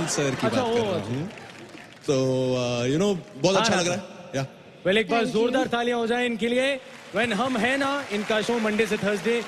Sir की बात कर रहा हूँ। तो बहुत अच्छा लग रहा है। या वेल, एक बार जोरदार तालियां हो जाए इनके लिए। व्हेन हम है ना, इनका शो मंडे से थर्सडे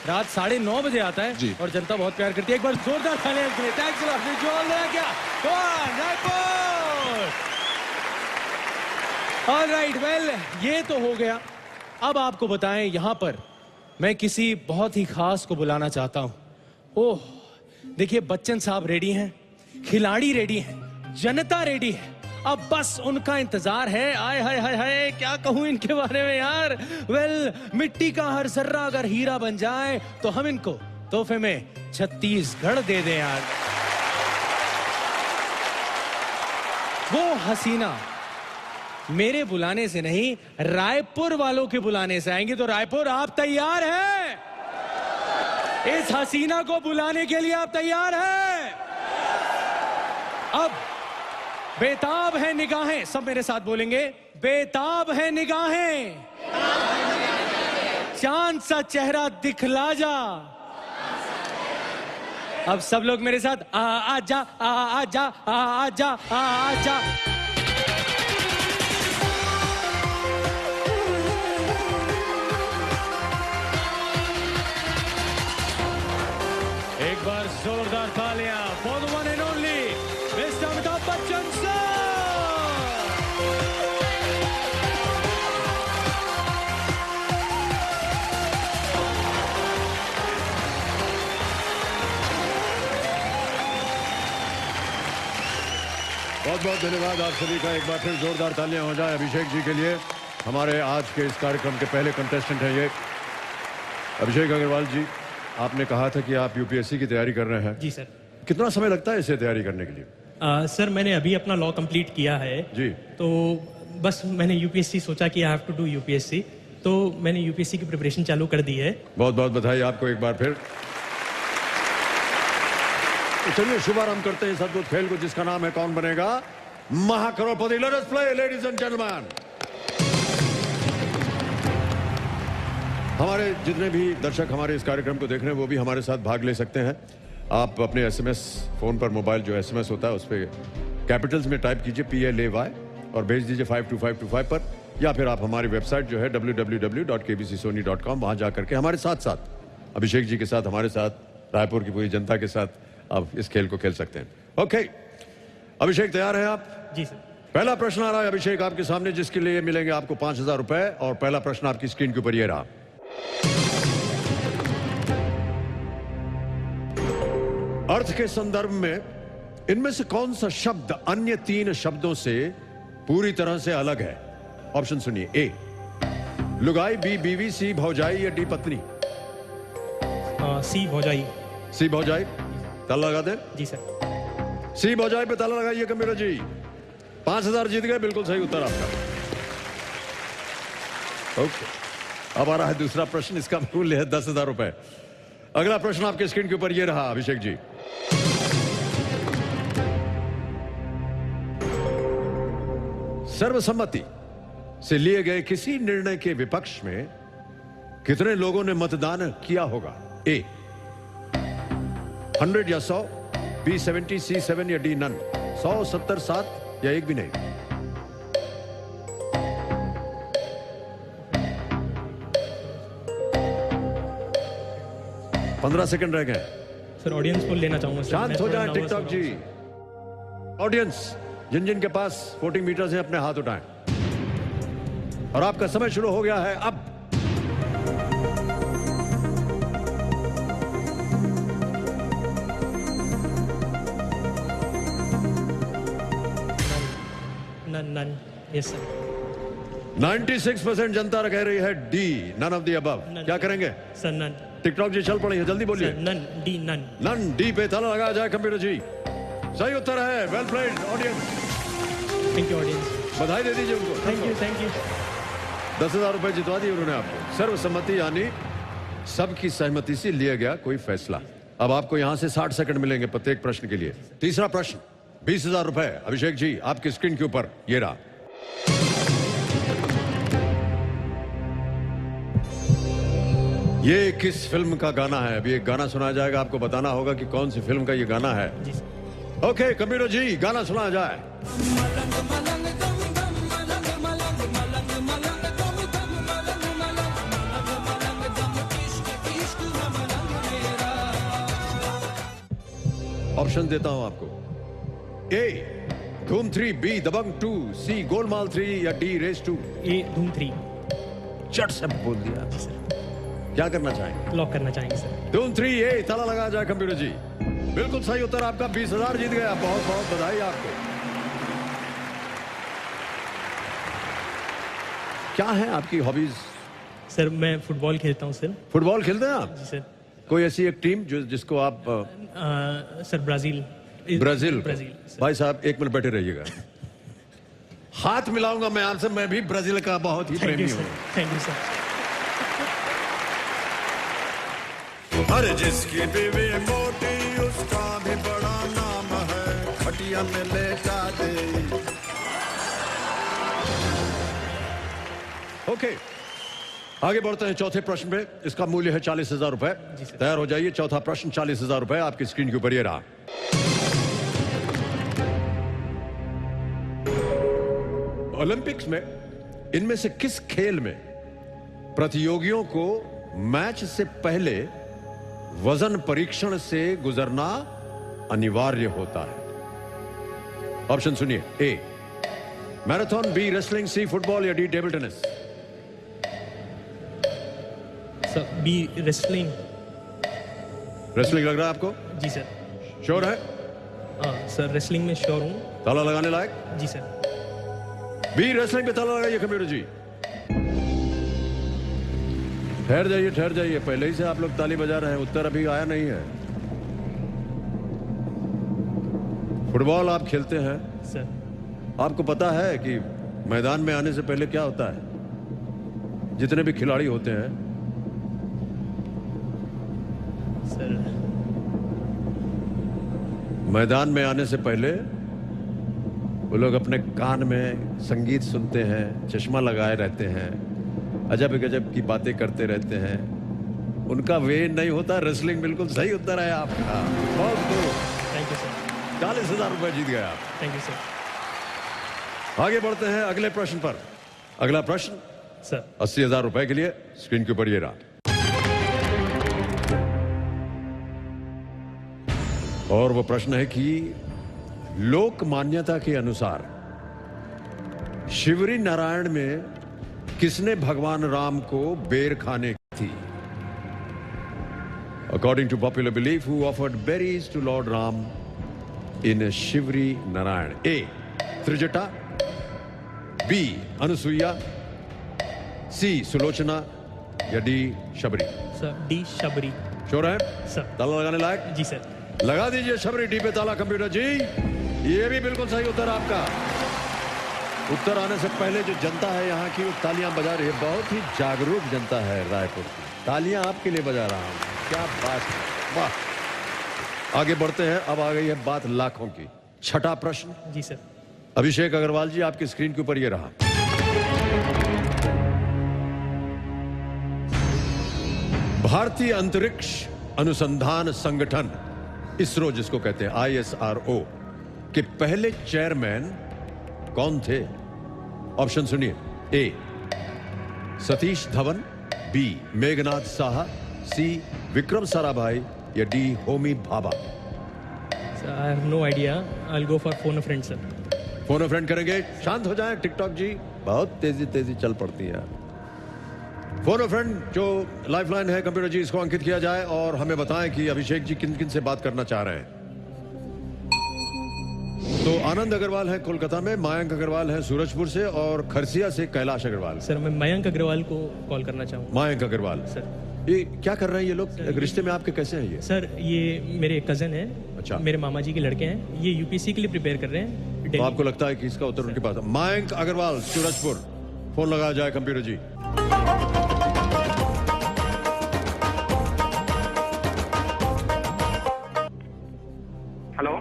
रात 9:30 बजे आता है जी। और जनता बहुत प्यार करती है। एक बार जोरदार तालियां इनके लिए। Thanks a lot. विजुअल है क्या? रायपुर। ऑलराइट, वेल ये तो हो गया। अब आपको बताएं, यहां पर मैं किसी बहुत ही खास को बुलाना चाहता हूं। ओह, देखिए बच्चन साहब रेडी हैं, खिलाड़ी रेडी हैं, जनता रेडी है। अब बस उनका इंतजार है। आय हाय हाय हाय, क्या कहूं इनके बारे में यार। वेल, मिट्टी का हर जर्रा अगर हीरा बन जाए तो हम इनको तोहफे में छत्तीसगढ़ दे दें यार। वो हसीना मेरे बुलाने से नहीं, रायपुर वालों के बुलाने से आएंगे। तो रायपुर, आप तैयार हैं? इस हसीना को बुलाने के लिए आप तैयार हैं? अब बेताब है निगाहें, सब मेरे साथ बोलेंगे, बेताब है निगाहें, चांद सा चेहरा दिखला जा। अब सब लोग मेरे साथ आजा आजा आजा आजा। एक बार जोरदार तालियां for the one and only mister Amitabh Bachchan sir. बहुत बहुत धन्यवाद आप सभी का। एक बार फिर जोरदार तालियां हो जाए अभिषेक जी के लिए। हमारे आज के इस कार्यक्रम के पहले कंटेस्टेंट हैं ये अभिषेक अग्रवाल जी। आपने कहा था कि आप यूपीएससी की तैयारी कर रहे हैं। जी सर। कितना समय लगता है इसे तैयारी करने के लिए? सर, मैंने अभी अपना लॉ कंप्लीट किया है जी। तो बस मैंने यूपीएससी सोचा कि I have to do UPSC, तो मैंने यूपीएससी की प्रिपरेशन चालू कर दी है। बहुत बहुत बधाई आपको एक बार फिर। तो चलिए शुभारंभ करते हैं इस अद्भुत खेल को जिसका नाम है Kaun Banega Mahacrorepati. Let us play ladies and gentleman. हमारे जितने भी दर्शक हमारे इस कार्यक्रम को देख रहे हैं वो भी हमारे साथ भाग ले सकते हैं। आप अपने एसएमएस, फोन पर मोबाइल जो एसएमएस होता है उस पर कैपिटल्स में टाइप कीजिए PLAY और भेज दीजिए 52525 पर, या फिर आप हमारी वेबसाइट जो है www.kbcsony.com वहां जाकर के हमारे साथ साथ अभिषेक जी के साथ, हमारे साथ रायपुर की पूरी जनता के साथ आप इस खेल को खेल सकते हैं। ओके अभिषेक, तैयार हैं आप? जी सर। पहला प्रश्न आ रहा है अभिषेक आपके सामने, जिसके लिए मिलेंगे आपको 5000 रुपए। और पहला प्रश्न आपकी स्क्रीन के ऊपर ये रहा। अर्थ के संदर्भ में इनमें से कौन सा शब्द अन्य 3 शब्दों से पूरी तरह से अलग है? ऑप्शन सुनिए। ए लुगाई, बी बीवी, सी भौजाई या डी पत्नी? सी भौजाई। सी भौजाई, ताला लगा दें? जी सर। सी भौजाई पे ताला लगाइए कबीर जी। 5000 जीत गए, बिल्कुल सही उत्तर आपका। ओके, अब आ रहा है दूसरा प्रश्न, इसका मूल्य है 10,000 रुपए। अगला प्रश्न आपके स्क्रीन के ऊपर ये रहा अभिषेक जी। सर्वसम्मति से लिए गए किसी निर्णय के विपक्ष में कितने लोगों ने मतदान किया होगा? ए 100 या 100, बी 70, सी 7 या डी नन? 100, 70, 7 या एक भी नहीं? पंद्रह सेकंड रह गए सर। ऑडियंस को लेना चाहूंगा सर। शांत हो जाए टिकटॉक जी। ऑडियंस, जिन जिन के पास वोटिंग मीटर्स हैं अपने हाथ उठाएं और आपका समय शुरू हो गया है अब। None none. Yes sir. 96% जनता कह रही है D, none of the above. क्या करेंगे सर? नन। टिकटॉक जी चल पड़ी है, जल्दी बोलिए। None, D none. None, D पे ताला लगाया जाए कंप्यूटर जी। सही उत्तर है। Well played audience. Thank you audience. बधाई दे दीजिए उनको। Thank you thank you. 10,000 रुपए जितवा दिए उन्होंने आपको। सर्वसम्मति यानी सबकी सहमति से लिया गया कोई फैसला। अब आपको यहां से 60 सेकंड मिलेंगे प्रत्येक प्रश्न के लिए। तीसरा प्रश्न 20,000 रुपए। अभिषेक जी आपकी स्क्रीन के ऊपर ये रहा। ये किस फिल्म का गाना है? अभी एक गाना सुनाया जाएगा, आपको बताना होगा कि कौन सी फिल्म का ये गाना है। ओके कंप्यूटर जी, गाना सुना जाए। ऑप्शन देता हूं आपको। ए धूम 3, बी दबंग 2, सी गोलमाल 3 या डी रेस 2। ए धूम 3। चट से बोल दिया। जी सर, क्या करना चाहेंगे? लॉक करना चाहेंगे सर। धूम 3 ए, ताला लगा जाए कंप्यूटर जी। बिल्कुल सही उत्तर आपका, 20,000 जीत गया। बहुत बहुत बधाई आपको। क्या है आपकी हॉबीज? सर मैं फुटबॉल खेलता हूँ सर। फुटबॉल खेलते हैं आप? जी सर। कोई ऐसी एक टीम जिसको आप सर ब्राजील। Brazil sir. भाई साहब 1 मिनट बैठे रहिएगा। हाथ मिलाऊंगा मैं आपसे, मैं भी ब्राजील का बहुत ही थैंक प्रेमी यू हूँ। Sir, thank you sir. अरे जिसकी बीवी मोटी उसका भी बड़ा नाम है, खटिया में लेटा दे। ओके, आगे बढ़ते हैं चौथे प्रश्न पे। इसका मूल्य है 40,000 रुपए। जी सर। तैयार हो जाइए। चौथा प्रश्न 40,000 रुपए आपकी स्क्रीन के ऊपर ये रहा। ओलंपिक्स में इनमें से किस खेल में प्रतियोगियों को मैच से पहले वजन परीक्षण से गुजरना अनिवार्य होता है? ऑप्शन सुनिए। A marathon, B wrestling, C football या D table tennis. Sir B wrestling. Wrestling लग रहा है आपको? जी सर। श्योर है? हाँ सर, रेसलिंग में श्योर हूँ। ताला लगाने लायक? जी सर। बी रेसलिंग पे ताला लगाइए कंप्यूटर जी। ठहर जाइए, पहले ही से आप लोग ताली बजा रहे हैं, उत्तर अभी आया नहीं है। फुटबॉल आप खेलते हैं, सर आपको पता है कि मैदान में आने से पहले क्या होता है? जितने भी खिलाड़ी होते हैं, सर मैदान में आने से पहले वो लोग अपने कान में संगीत सुनते हैं, चश्मा लगाए रहते हैं, अजब गजब की बातें करते रहते हैं। उनका वे नहीं होता। रेसलिंग बिल्कुल सही उत्तर है आपका। बहुत खूब, थैंक यू सर। 40,000 रुपए जीत गए आप। Thank you sir. आगे बढ़ते हैं अगले प्रश्न पर। अगला प्रश्न सर 80,000 रुपए के लिए स्क्रीन के ऊपर ये रहा। और वो प्रश्न है कि लोक मान्यता के अनुसार शिवरी नारायण में किसने भगवान राम को बेर खाने की थी? According to popular belief, who offered berries to lord Ram in Shivri Narayan? A Trijata, B Anusuiya, C Sulochana या D Shabari. Sir D Shabari. Sure है? सर ताला लगाने लायक? जी सर। लगा दीजिए शबरी डी पे ताला कंप्यूटर जी। ये भी बिल्कुल सही उत्तर आपका। उत्तर आने से पहले जो जनता है यहाँ की, वो तालियां बजा रही है। बहुत ही जागरूक जनता है रायपुर की। तालियां आपके लिए बजा रहा हूं। क्या बात है, वाह। आगे बढ़ते हैं। अब आ गई है बात लाखों की। छठा प्रश्न। जी सर। अभिषेक अग्रवाल जी, आपकी स्क्रीन के ऊपर ये रहा। भारतीय अंतरिक्ष अनुसंधान संगठन, इसरो जिसको कहते हैं, ISRO के पहले चेयरमैन कौन थे? ऑप्शन सुनिए। A Satish Dhawan, B Meghnad Saha, C Vikram Sarabhai या D Homi Bhabha. Sir I have no idea, I will go for phone a friend sir. Phone a friend करेंगे? शांत हो जाएं टिकटॉक जी, बहुत तेजी चल पड़ती है। फोन अ फ्रेंड जो लाइफलाइन है कंप्यूटर जी, इसको अंकित किया जाए और हमें बताएं कि अभिषेक जी किन किन से बात करना चाह रहे हैं। तो आनंद अग्रवाल है कोलकाता में, मयंक अग्रवाल है सूरजपुर से और खरसिया से कैलाश अग्रवाल। सर मैं मयंक अग्रवाल को कॉल करना चाहूँगा। मयंक अग्रवाल सर ये क्या कर रहे हैं ये लोग? रिश्ते में आपके कैसे हैं ये? सर ये मेरे कजन हैं। अच्छा। मेरे मामा जी के लड़के हैं। ये यूपीएससी के लिए प्रिपेयर कर रहे हैं तो दिल्ली। आपको लगता है कि इसका उत्तर उनके पास है? मयंक अग्रवाल सूरजपुर, फोन लगाया जाए कंप्यूटर जी। हेलो।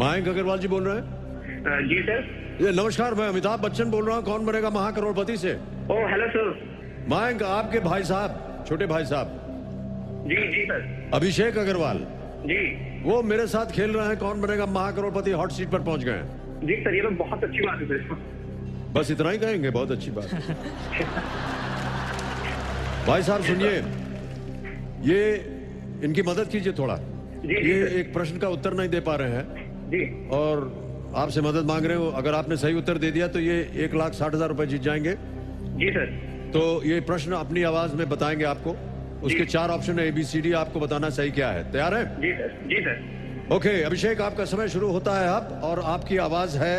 मयंक अग्रवाल जी बोल रहे हैं? जी सर। ये नमस्कार, मैं अमिताभ बच्चन बोल रहा हूँ, कौन बनेगा महाकरोड़पति से। Oh hello sir. मयंक, आपके भाई साहब, छोटे भाई साहब जी जी सर। अभिषेक अग्रवाल, जी वो मेरे साथ खेल रहे हैं कौन बनेगा महाकरोड़पति, हॉट सीट पर पहुंच गए हैं। जी सर, ये तो बहुत अच्छी बात है सर। बस इतना ही कहेंगे, बहुत अच्छी बात। भाई साहब सुनिए, ये इनकी मदद कीजिए थोड़ा। जी, ये सर। एक प्रश्न का उत्तर नहीं दे पा रहे हैं जी और आपसे मदद मांग रहे हो। अगर आपने सही उत्तर दे दिया तो ये 1,60,000 रुपए जीत जाएंगे। जी सर। तो ये प्रश्न अपनी आवाज में बताएंगे आपको। उसके 4 ऑप्शन है, ABCD, आपको बताना सही क्या है। तैयार है? जी सर। जी सर। ओके अभिषेक, आपका समय शुरू होता है अब, और आपकी आवाज है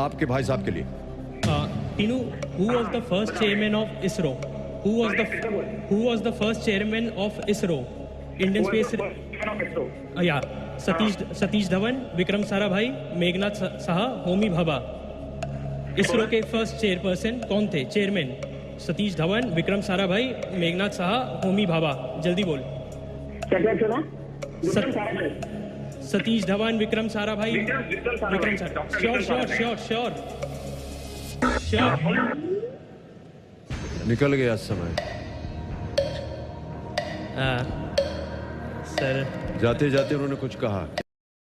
आपके भाई साहब के लिए। Tinu, who was the first chairman of ISRO? Who was the first chairman of ISRO? Indian Space. या सतीश धवन, विक्रम साराभाई, मेघनाथ साहा, होमी भाभा। इसरो के फर्स्ट चेयरपर्सन कौन थे? चेयरमैन सतीश धवन, विक्रम साराभाई, मेघनाथ साहा, होमी भाभा। जल्दी बोल। क्या सुना? सतीश धवन, विक्रम साराभाई, विक्रम सारा। श्योर। निकल गया समय। सर जाते जाते उन्होंने कुछ कहा।